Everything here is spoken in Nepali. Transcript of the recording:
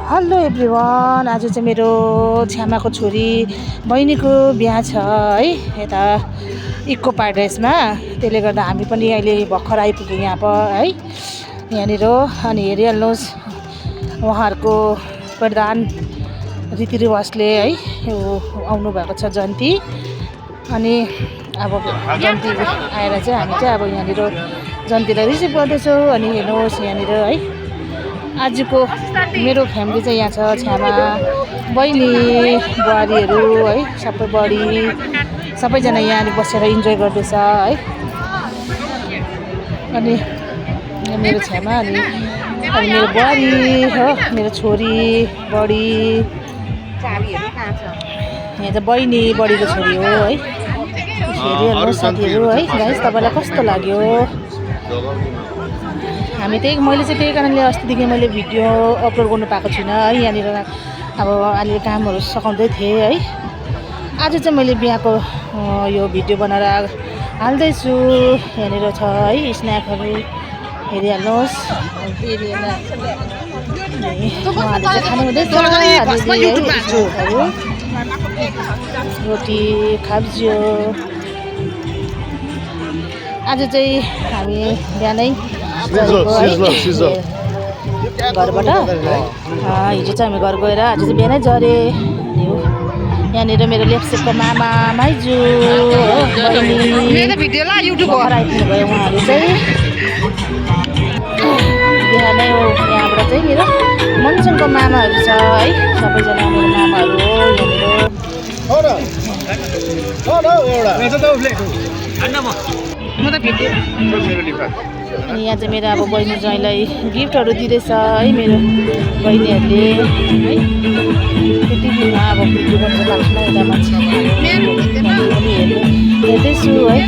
हेलो एभ्रिवान, आज चाहिँ मेरो छ्यामाको छोरी बहिनीको बिहा छ है यता इको प्याराडाइसमा। त्यसले गर्दा हामी पनि अहिले भर्खर आइपुग्यौँ यहाँ है यहाँनिर। अनि हेरिहाल्नुहोस् उहाँहरूको प्रधान रीतिरिवाजले है यो आउनुभएको छ जन्ती। अनि अब जन्ती आएर चाहिँ हामी चाहिँ अब यहाँनिर जन्तीलाई रिसिभ गर्दैछौँ। अनि हेर्नुहोस् यहाँनिर है आजको मेरो फ्यामिली चाहिँ यहाँ छ, छ्यामा बहिनी बुहारीहरू है सबै बडी सबैजना यहाँ बसेर इन्जोय गर्दैछ है। अनि मेरो छ्यामा अनि मेरो बुहारी हो, मेरो छोरी बडी यहाँ चाहिँ बहिनी बडीको छोरी हो है। हेरिहाल्नुहोस् साथीहरू है गाइस, तपाईँलाई कस्तो लाग्यो? हामी मैले चाहिँ त्यही कारणले अस्तिदेखि मैले भिडियो अपलोड गर्नु पाएको छुइनँ है। यहाँनिर अब अहिले कामहरू सघाउँदै थिएँ है। आज चाहिँ मैले बिहाको यो भिडियो बनाएर हाल्दैछु। यहाँनिर छ है स्न्याकहरू हेरिहाल्नुहोस्। उहाँहरूले चाहिँ खानु हुँदैछ रोटी खाब्जियो। आज चाहिँ हामी बिहानै घरबाट हिजो चाहिँ हामी घर गएर आज चाहिँ बिहानै झरे। यहाँनिर मेरो लेप्सेको मामा माइजू आइपुग्नु भयो। उहाँहरू चाहिँ बिहानै यहाँबाट चाहिँ मेरो मनसङको मामाहरू छ है, सबैजना मेरो मामाहरू हो अनि यहाँ चाहिँ मेरो अब बहिनी ज्वाइँलाई गिफ्टहरू दिँदैछ है मेरो बहिनीहरूले है। त्यति अब भिडियो गर्नु लाग्छ यता मान्छे पनि हेर्दैछु है।